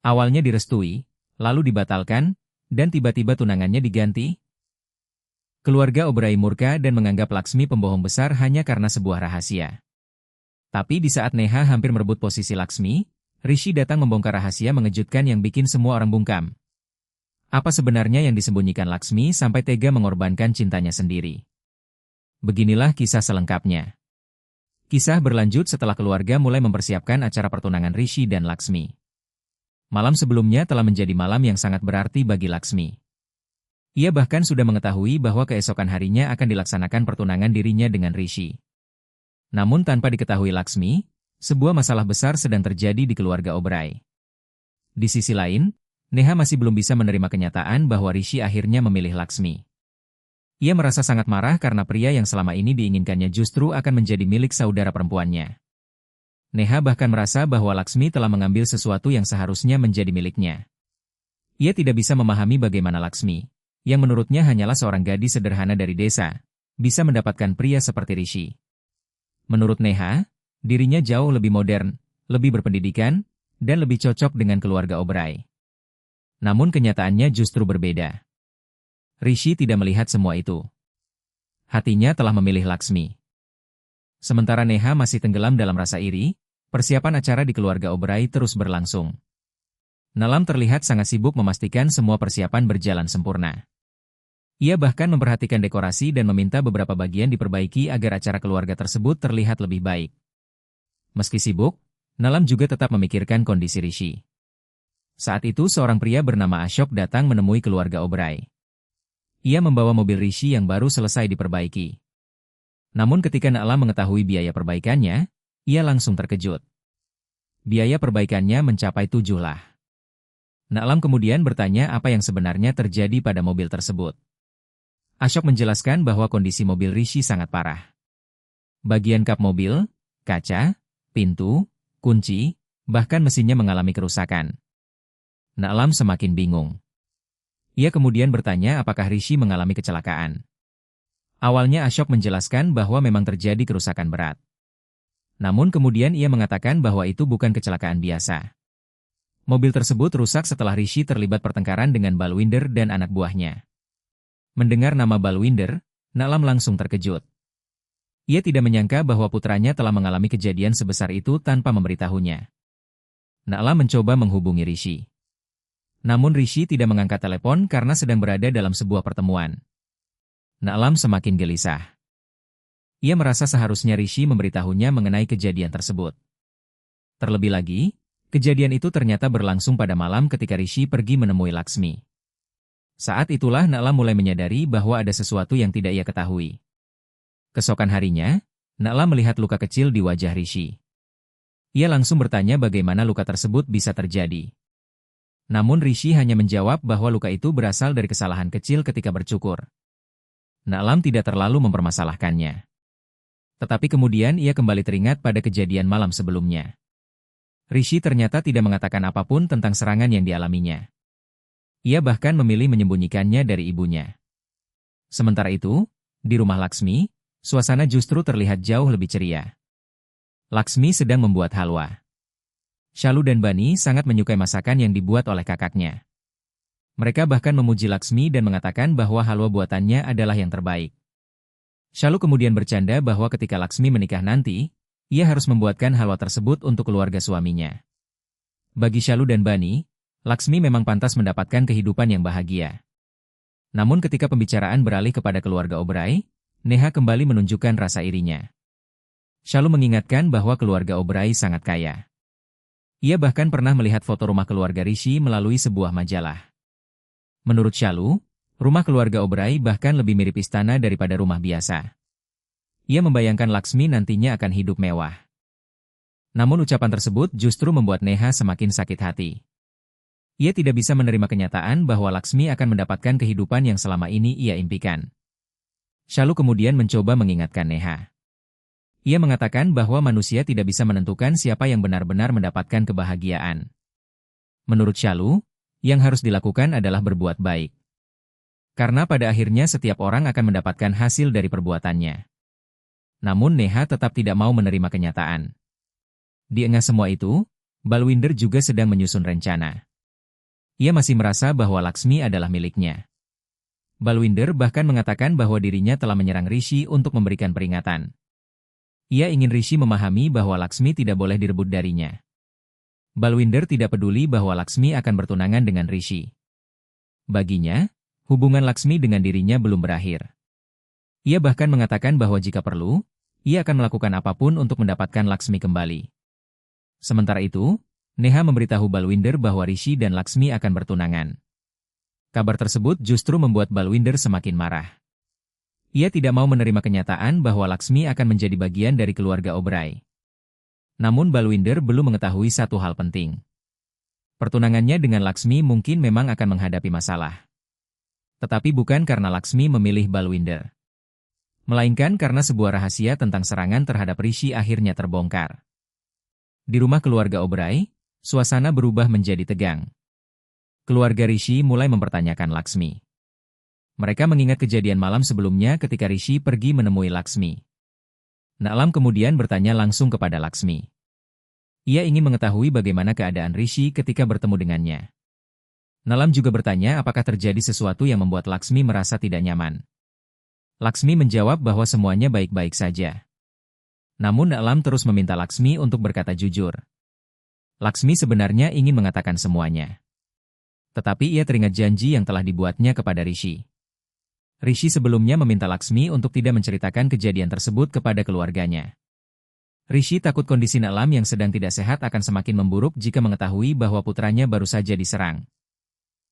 Awalnya direstui, lalu dibatalkan, dan tiba-tiba tunangannya diganti. Keluarga Oberoi murka dan menganggap Laksmi pembohong besar hanya karena sebuah rahasia. Tapi di saat Neha hampir merebut posisi Laksmi, Rishi datang membongkar rahasia mengejutkan yang bikin semua orang bungkam. Apa sebenarnya yang disembunyikan Laksmi sampai tega mengorbankan cintanya sendiri? Beginilah kisah selengkapnya. Kisah berlanjut setelah keluarga mulai mempersiapkan acara pertunangan Rishi dan Laksmi. Malam sebelumnya telah menjadi malam yang sangat berarti bagi Laksmi. Ia bahkan sudah mengetahui bahwa keesokan harinya akan dilaksanakan pertunangan dirinya dengan Rishi. Namun tanpa diketahui Laksmi, sebuah masalah besar sedang terjadi di keluarga Oberoi. Di sisi lain, Neha masih belum bisa menerima kenyataan bahwa Rishi akhirnya memilih Laksmi. Ia merasa sangat marah karena pria yang selama ini diinginkannya justru akan menjadi milik saudara perempuannya. Neha bahkan merasa bahwa Laksmi telah mengambil sesuatu yang seharusnya menjadi miliknya. Ia tidak bisa memahami bagaimana Laksmi, yang menurutnya hanyalah seorang gadis sederhana dari desa, bisa mendapatkan pria seperti Rishi. Menurut Neha, dirinya jauh lebih modern, lebih berpendidikan, dan lebih cocok dengan keluarga Oberoi. Namun kenyataannya justru berbeda. Rishi tidak melihat semua itu. Hatinya telah memilih Laksmi. Sementara Neha masih tenggelam dalam rasa iri, persiapan acara di keluarga Oberoi terus berlangsung. Nalam terlihat sangat sibuk memastikan semua persiapan berjalan sempurna. Ia bahkan memperhatikan dekorasi dan meminta beberapa bagian diperbaiki agar acara keluarga tersebut terlihat lebih baik. Meski sibuk, Nalam juga tetap memikirkan kondisi Rishi. Saat itu seorang pria bernama Ashok datang menemui keluarga Oberoi. Ia membawa mobil Rishi yang baru selesai diperbaiki. Namun ketika Nalam mengetahui biaya perbaikannya, ia langsung terkejut. Biaya perbaikannya mencapai 7 lah. Nalam kemudian bertanya apa yang sebenarnya terjadi pada mobil tersebut. Ashok menjelaskan bahwa kondisi mobil Rishi sangat parah. Bagian kap mobil, kaca, pintu, kunci, bahkan mesinnya mengalami kerusakan. Nalam semakin bingung. Ia kemudian bertanya apakah Rishi mengalami kecelakaan. Awalnya Ashok menjelaskan bahwa memang terjadi kerusakan berat. Namun kemudian ia mengatakan bahwa itu bukan kecelakaan biasa. Mobil tersebut rusak setelah Rishi terlibat pertengkaran dengan Balwinder dan anak buahnya. Mendengar nama Balwinder, Nalam langsung terkejut. Ia tidak menyangka bahwa putranya telah mengalami kejadian sebesar itu tanpa memberitahunya. Nalam mencoba menghubungi Rishi. Namun Rishi tidak mengangkat telepon karena sedang berada dalam sebuah pertemuan. Nalam semakin gelisah. Ia merasa seharusnya Rishi memberitahunya mengenai kejadian tersebut. Terlebih lagi, kejadian itu ternyata berlangsung pada malam ketika Rishi pergi menemui Laksmi. Saat itulah Nalam mulai menyadari bahwa ada sesuatu yang tidak ia ketahui. Keesokan harinya, Nalam melihat luka kecil di wajah Rishi. Ia langsung bertanya bagaimana luka tersebut bisa terjadi. Namun Rishi hanya menjawab bahwa luka itu berasal dari kesalahan kecil ketika bercukur. Nalam tidak terlalu mempermasalahkannya. Tetapi kemudian ia kembali teringat pada kejadian malam sebelumnya. Rishi ternyata tidak mengatakan apapun tentang serangan yang dialaminya. Ia bahkan memilih menyembunyikannya dari ibunya. Sementara itu, di rumah Laksmi, suasana justru terlihat jauh lebih ceria. Laksmi sedang membuat halwa. Shalu dan Bani sangat menyukai masakan yang dibuat oleh kakaknya. Mereka bahkan memuji Laksmi dan mengatakan bahwa halwa buatannya adalah yang terbaik. Shalu kemudian bercanda bahwa ketika Laksmi menikah nanti, ia harus membuatkan halwa tersebut untuk keluarga suaminya. Bagi Shalu dan Bani, Laksmi memang pantas mendapatkan kehidupan yang bahagia. Namun ketika pembicaraan beralih kepada keluarga Oberoi, Neha kembali menunjukkan rasa irinya. Shalu mengingatkan bahwa keluarga Oberoi sangat kaya. Ia bahkan pernah melihat foto rumah keluarga Rishi melalui sebuah majalah. Menurut Shalu, rumah keluarga Oberoi bahkan lebih mirip istana daripada rumah biasa. Ia membayangkan Laksmi nantinya akan hidup mewah. Namun ucapan tersebut justru membuat Neha semakin sakit hati. Ia tidak bisa menerima kenyataan bahwa Laksmi akan mendapatkan kehidupan yang selama ini ia impikan. Shalu kemudian mencoba mengingatkan Neha. Ia mengatakan bahwa manusia tidak bisa menentukan siapa yang benar-benar mendapatkan kebahagiaan. Menurut Shalu, yang harus dilakukan adalah berbuat baik. Karena pada akhirnya setiap orang akan mendapatkan hasil dari perbuatannya. Namun Neha tetap tidak mau menerima kenyataan. Di tengah semua itu, Balwinder juga sedang menyusun rencana. Ia masih merasa bahwa Laksmi adalah miliknya. Balwinder bahkan mengatakan bahwa dirinya telah menyerang Rishi untuk memberikan peringatan. Ia ingin Rishi memahami bahwa Laksmi tidak boleh direbut darinya. Balwinder tidak peduli bahwa Laksmi akan bertunangan dengan Rishi. Baginya, hubungan Laksmi dengan dirinya belum berakhir. Ia bahkan mengatakan bahwa jika perlu, ia akan melakukan apapun untuk mendapatkan Laksmi kembali. Sementara itu, Neha memberitahu Balwinder bahwa Rishi dan Laksmi akan bertunangan. Kabar tersebut justru membuat Balwinder semakin marah. Ia tidak mau menerima kenyataan bahwa Laksmi akan menjadi bagian dari keluarga Oberoi. Namun Balwinder belum mengetahui satu hal penting. Pertunangannya dengan Laksmi mungkin memang akan menghadapi masalah. Tetapi bukan karena Laksmi memilih Balwinder. Melainkan karena sebuah rahasia tentang serangan terhadap Rishi akhirnya terbongkar. Di rumah keluarga Oberoi, suasana berubah menjadi tegang. Keluarga Rishi mulai mempertanyakan Laksmi. Mereka mengingat kejadian malam sebelumnya ketika Rishi pergi menemui Laksmi. Nalam kemudian bertanya langsung kepada Laksmi. Ia ingin mengetahui bagaimana keadaan Rishi ketika bertemu dengannya. Nalam juga bertanya apakah terjadi sesuatu yang membuat Laksmi merasa tidak nyaman. Laksmi menjawab bahwa semuanya baik-baik saja. Namun Nalam terus meminta Laksmi untuk berkata jujur. Laksmi sebenarnya ingin mengatakan semuanya. Tetapi ia teringat janji yang telah dibuatnya kepada Rishi. Rishi sebelumnya meminta Laksmi untuk tidak menceritakan kejadian tersebut kepada keluarganya. Rishi takut kondisi Nalam yang sedang tidak sehat akan semakin memburuk jika mengetahui bahwa putranya baru saja diserang.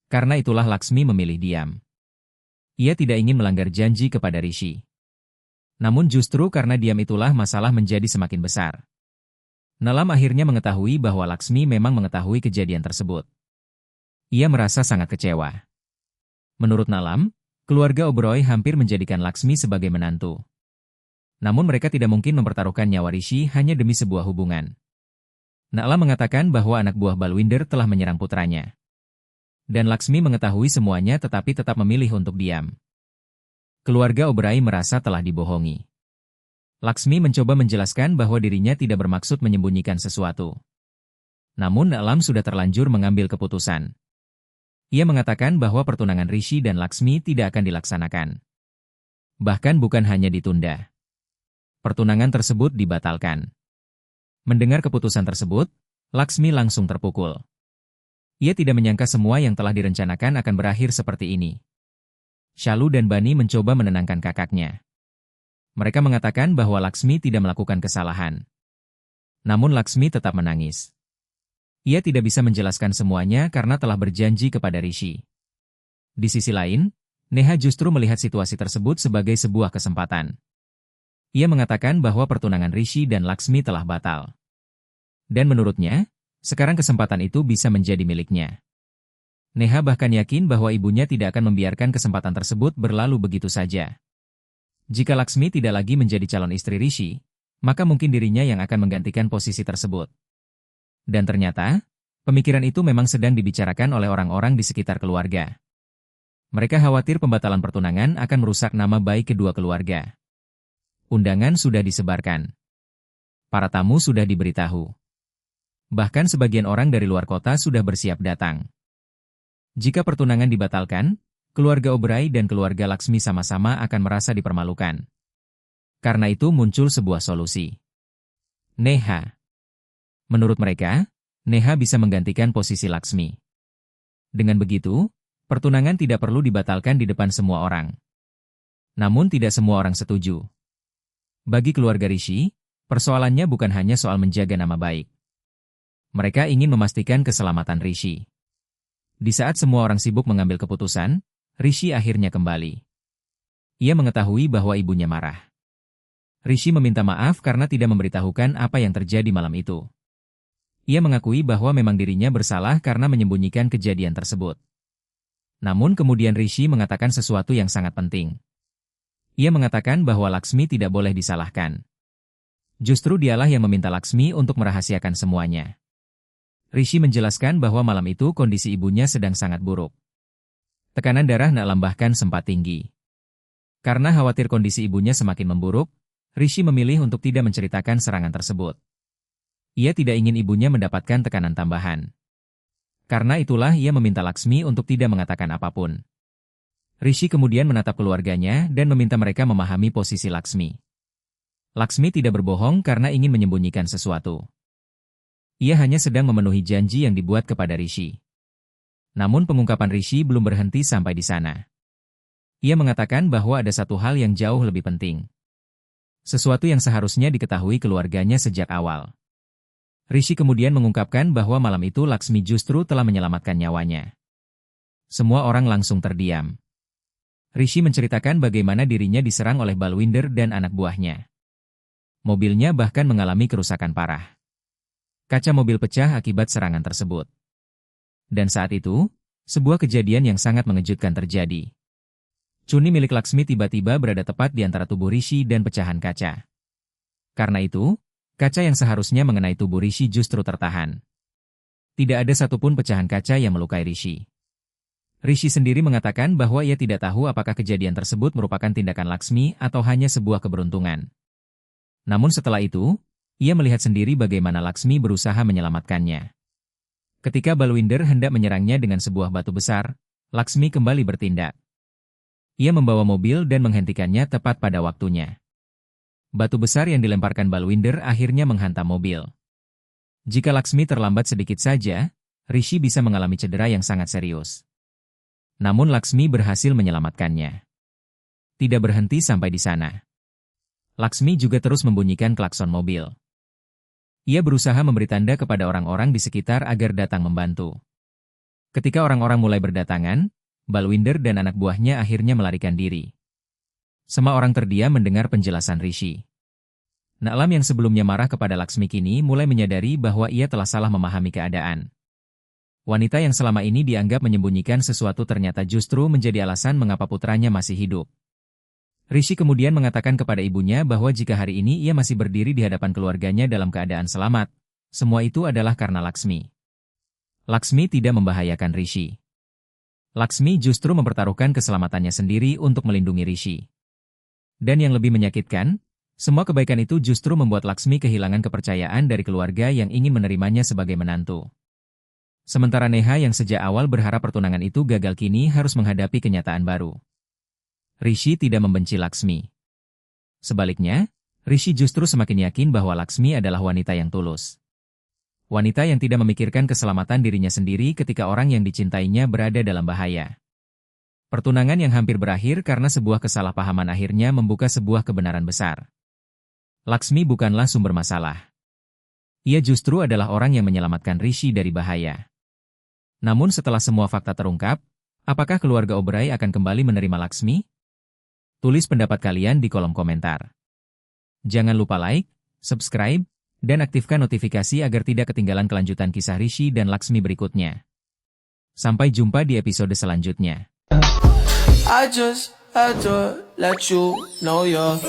Karena itulah Laksmi memilih diam. Ia tidak ingin melanggar janji kepada Rishi. Namun justru karena diam itulah masalah menjadi semakin besar. Nalam akhirnya mengetahui bahwa Laksmi memang mengetahui kejadian tersebut. Ia merasa sangat kecewa. Menurut Nalam, keluarga Oberoi hampir menjadikan Laksmi sebagai menantu. Namun mereka tidak mungkin mempertaruhkan nyawa Rishi hanya demi sebuah hubungan. Nalam mengatakan bahwa anak buah Balwinder telah menyerang putranya. Dan Laksmi mengetahui semuanya tetapi tetap memilih untuk diam. Keluarga Oberoi merasa telah dibohongi. Laksmi mencoba menjelaskan bahwa dirinya tidak bermaksud menyembunyikan sesuatu. Namun Nalam sudah terlanjur mengambil keputusan. Ia mengatakan bahwa pertunangan Rishi dan Laksmi tidak akan dilaksanakan. Bahkan bukan hanya ditunda. Pertunangan tersebut dibatalkan. Mendengar keputusan tersebut, Laksmi langsung terpukul. Ia tidak menyangka semua yang telah direncanakan akan berakhir seperti ini. Shalu dan Bani mencoba menenangkan kakaknya. Mereka mengatakan bahwa Laksmi tidak melakukan kesalahan. Namun Laksmi tetap menangis. Ia tidak bisa menjelaskan semuanya karena telah berjanji kepada Rishi. Di sisi lain, Neha justru melihat situasi tersebut sebagai sebuah kesempatan. Ia mengatakan bahwa pertunangan Rishi dan Laksmi telah batal. Dan menurutnya, sekarang kesempatan itu bisa menjadi miliknya. Neha bahkan yakin bahwa ibunya tidak akan membiarkan kesempatan tersebut berlalu begitu saja. Jika Laksmi tidak lagi menjadi calon istri Rishi, maka mungkin dirinya yang akan menggantikan posisi tersebut. Dan ternyata, pemikiran itu memang sedang dibicarakan oleh orang-orang di sekitar keluarga. Mereka khawatir pembatalan pertunangan akan merusak nama baik kedua keluarga. Undangan sudah disebarkan. Para tamu sudah diberitahu. Bahkan sebagian orang dari luar kota sudah bersiap datang. Jika pertunangan dibatalkan, keluarga Oberoi dan keluarga Laksmi sama-sama akan merasa dipermalukan. Karena itu muncul sebuah solusi. Neha. Menurut mereka, Neha bisa menggantikan posisi Laksmi. Dengan begitu, pertunangan tidak perlu dibatalkan di depan semua orang. Namun tidak semua orang setuju. Bagi keluarga Rishi, persoalannya bukan hanya soal menjaga nama baik. Mereka ingin memastikan keselamatan Rishi. Di saat semua orang sibuk mengambil keputusan, Rishi akhirnya kembali. Ia mengetahui bahwa ibunya marah. Rishi meminta maaf karena tidak memberitahukan apa yang terjadi malam itu. Ia mengakui bahwa memang dirinya bersalah karena menyembunyikan kejadian tersebut. Namun kemudian Rishi mengatakan sesuatu yang sangat penting. Ia mengatakan bahwa Laksmi tidak boleh disalahkan. Justru dialah yang meminta Laksmi untuk merahasiakan semuanya. Rishi menjelaskan bahwa malam itu kondisi ibunya sedang sangat buruk. Tekanan darah Nalam bahkan sempat tinggi. Karena khawatir kondisi ibunya semakin memburuk, Rishi memilih untuk tidak menceritakan serangan tersebut. Ia tidak ingin ibunya mendapatkan tekanan tambahan. Karena itulah ia meminta Laksmi untuk tidak mengatakan apapun. Rishi kemudian menatap keluarganya dan meminta mereka memahami posisi Laksmi. Laksmi tidak berbohong karena ingin menyembunyikan sesuatu. Ia hanya sedang memenuhi janji yang dibuat kepada Rishi. Namun pengungkapan Rishi belum berhenti sampai di sana. Ia mengatakan bahwa ada satu hal yang jauh lebih penting. Sesuatu yang seharusnya diketahui keluarganya sejak awal. Rishi kemudian mengungkapkan bahwa malam itu Laksmi justru telah menyelamatkan nyawanya. Semua orang langsung terdiam. Rishi menceritakan bagaimana dirinya diserang oleh Balwinder dan anak buahnya. Mobilnya bahkan mengalami kerusakan parah. Kaca mobil pecah akibat serangan tersebut. Dan saat itu, sebuah kejadian yang sangat mengejutkan terjadi. Cuni milik Laksmi tiba-tiba berada tepat di antara tubuh Rishi dan pecahan kaca. Karena itu, kaca yang seharusnya mengenai tubuh Rishi justru tertahan. Tidak ada satupun pecahan kaca yang melukai Rishi. Rishi sendiri mengatakan bahwa ia tidak tahu apakah kejadian tersebut merupakan tindakan Laksmi atau hanya sebuah keberuntungan. Namun setelah itu, ia melihat sendiri bagaimana Laksmi berusaha menyelamatkannya. Ketika Balwinder hendak menyerangnya dengan sebuah batu besar, Laksmi kembali bertindak. Ia membawa mobil dan menghentikannya tepat pada waktunya. Batu besar yang dilemparkan Balwinder akhirnya menghantam mobil. Jika Laksmi terlambat sedikit saja, Rishi bisa mengalami cedera yang sangat serius. Namun Laksmi berhasil menyelamatkannya. Tidak berhenti sampai di sana. Laksmi juga terus membunyikan klakson mobil. Ia berusaha memberi tanda kepada orang-orang di sekitar agar datang membantu. Ketika orang-orang mulai berdatangan, Balwinder dan anak buahnya akhirnya melarikan diri. Semua orang terdiam mendengar penjelasan Rishi. Naklam yang sebelumnya marah kepada Laksmi kini mulai menyadari bahwa ia telah salah memahami keadaan. Wanita yang selama ini dianggap menyembunyikan sesuatu ternyata justru menjadi alasan mengapa putranya masih hidup. Rishi kemudian mengatakan kepada ibunya bahwa jika hari ini ia masih berdiri di hadapan keluarganya dalam keadaan selamat, semua itu adalah karena Laksmi. Laksmi tidak membahayakan Rishi. Laksmi justru mempertaruhkan keselamatannya sendiri untuk melindungi Rishi. Dan yang lebih menyakitkan, semua kebaikan itu justru membuat Laksmi kehilangan kepercayaan dari keluarga yang ingin menerimanya sebagai menantu. Sementara Neha yang sejak awal berharap pertunangan itu gagal kini harus menghadapi kenyataan baru. Rishi tidak membenci Laksmi. Sebaliknya, Rishi justru semakin yakin bahwa Laksmi adalah wanita yang tulus. Wanita yang tidak memikirkan keselamatan dirinya sendiri ketika orang yang dicintainya berada dalam bahaya. Pertunangan yang hampir berakhir karena sebuah kesalahpahaman akhirnya membuka sebuah kebenaran besar. Laksmi bukanlah sumber masalah. Ia justru adalah orang yang menyelamatkan Rishi dari bahaya. Namun setelah semua fakta terungkap, apakah keluarga Oberoi akan kembali menerima Laksmi? Tulis pendapat kalian di kolom komentar. Jangan lupa like, subscribe, dan aktifkan notifikasi agar tidak ketinggalan kelanjutan kisah Rishi dan Laksmi berikutnya. Sampai jumpa di episode selanjutnya. I just had to let you know you're